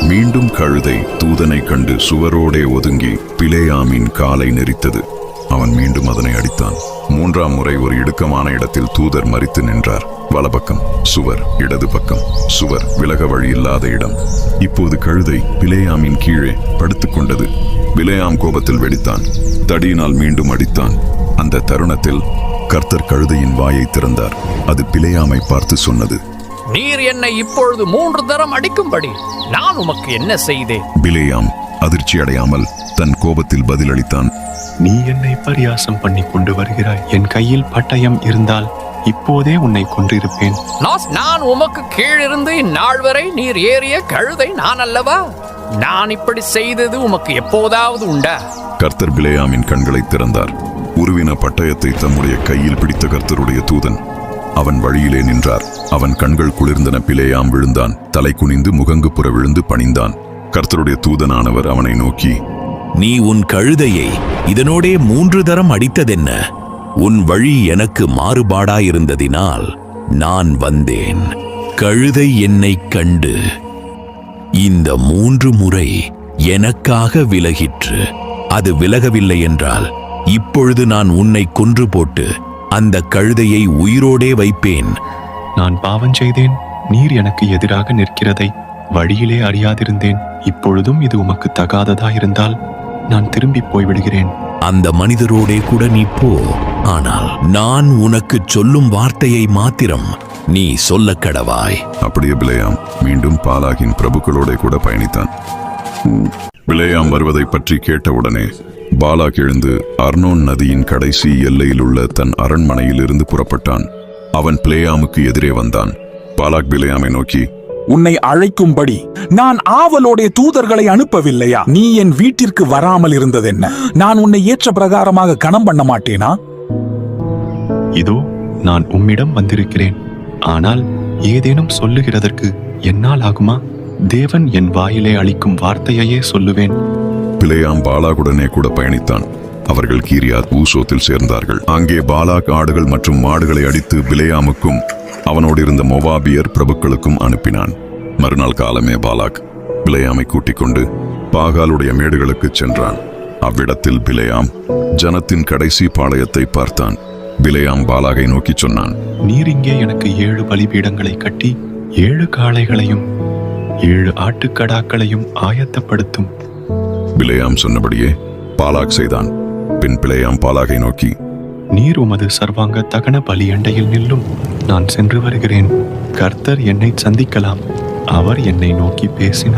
மீண்டும் கழுதை தூதனை கண்டு சுவரோடே ஒதுங்கி பிலேயாமின் காலை நெரித்தது. அவன் மீண்டும் அதனை அடித்தான். மூன்றாம் முறை ஒரு இடுக்கமான இடத்தில் தூதர் மரித்து நின்றார். வலப்பக்கம் சுவர், இடது பக்கம் சுவர், விலக வழி இல்லாத இடம். இப்போது கழுதை பிலேயாமின் கீழே படுத்துக் கொண்டது. பிலேயாம் கோபத்தில் வெடித்தான். தடியினால் மீண்டும் அடித்தான். அந்த தருணத்தில் கர்த்தர் கழுதையின் வாயை திறந்தார். அது பிலேயாமை பார்த்து சொன்னது, நீர் என்னை இப்பொழுது 3 தரம் அடிக்கும்படி நான் உமக்கு என்ன செய்தேன்? பிலேயாம் அதிர்ச்சி அடையாமல் தன் கோபத்தில் பதிலளித்தான், நீ என்னை பரியாசம் பண்ணி கொண்டு வருகிறாய். என் கையில் பட்டயம் இருந்தால் இப்போதே உன்னை கொன்றிருப்பேன். நான் உமக்கு கீழிருந்து இந்நாள் வரை நீர் ஏறிய கழுதை நான் அல்லவா? நான் இப்படி செய்தது உமக்கு எப்போதாவது உண்டா? கர்த்தர் பிலேயாமின் கண்களை திறந்தார். உருவின பட்டயத்தை தம்முடைய கையில் பிடித்த கர்த்தருடைய தூதன் அவன் வழியிலே நின்றார். அவன் கண்கள் குளிர்ந்தன. பிலேயாம் விழுந்தான். தலை குனிந்து முகங்குப்புற விழுந்து பணிந்தான். கர்த்தருடைய தூதனானவர் அவனை நோக்கி, நீ உன் கழுதையை இதனோடே 3 தரம் அடித்ததென்ன? உன் வழி எனக்கு மாறுபாடாயிருந்ததினால் நான் வந்தேன். கழுதை என்னை கண்டு இந்த 3 முறை எனக்காக விலகிற்று. அது விலகவில்லை என்றால் இப்பொழுது நான் உன்னை கொன்று போட்டு அந்த கழுதையை உயிரோடே வைப்பேன். நான் பாவம் செய்தேன். நீர் எனக்கு எதிராக நிற்கிறதை வழியிலே அறியாதிருந்தேன். இப்பொழுதும் இது உமக்கு தகாததாயிருந்தால் நான் திரும்பி போய்விடுகிறேன். அந்த மனிதரோடே கூட நீ போ. ஆனால் நான் உனக்கு சொல்லும் வார்த்தையை மாத்திரம் நீ சொல்ல கடவாய். அப்படியே பிலேயாம் மீண்டும் பாலாகின் பிரபுக்களோட கூட பயணித்தான். பிலேயாம் வருவதை பற்றி கேட்டவுடனே பாலாக் எழுந்து அர்னோன் நதியின் கடைசி எல்லையில் உள்ள தன் அரண்மனையில் இருந்து புறப்பட்டான். அவன் பிலேயாமுக்கு எதிரே வந்தான். பாலாக் பிலேயாமை நோக்கி, உன்னை அழைக்கும்படி நான் ஆவலோடைய தூதர்களை அனுப்பவில்லையா? நீ என் வீட்டிற்கு வராமல் இருந்ததென்ன? நான் உன்னை ஏற்ற பிரகாரமாக கணம் பண்ண மாட்டேனா? இதோ நான் உம்மிடம் வந்திருக்கிறேன். ஆனால் ஏதேனும் சொல்லுகிறதற்கு என்னால் ஆகுமா? தேவன் என் வாயிலே அளிக்கும் வார்த்தையையே சொல்லுவேன். பிலேயாம் பாலாகுடனே கூட பயணித்தான். அவர்கள் கீரியாத் ஊசோத்தில் சேர்ந்தார்கள். அங்கே பாலாக் ஆடுகள் மற்றும் மாடுகளை அடித்து பிலேயாமுக்கும் அவனோடு இருந்த மோவாபியர் பிரபுக்களுக்கும் அனுப்பினான். மறுநாள் காலமே பாலாக் பிலேயாமை கூட்டிக் கொண்டு பாகாலுடைய மேடுகளுக்கு சென்றான். அவ்விடத்தில் பிலேயாம் ஜனத்தின் கடைசி பாளையத்தை பார்த்தான். பிலேயாம் பாலாகை நோக்கி சொன்னான், நீர் இங்கே எனக்கு 7 பலிபீடங்களை கட்டி 7 காளைகளையும் 7 ஆட்டுக்கடாக்களையும் ஆயத்தப்படுத்தும். பிலேயாம் சொன்னபடியே பாலாக் செய்தான். பின் பிலேயாம் பாலாகை நோக்கி, நீர் உமது சர்வாங்க தகன பலி அண்டையில் நில்லும். நான் சென்று வருகிறேன். கர்த்தர் என்னை சந்திக்கலாம். அவர் என்னை நோக்கி பேசினார்.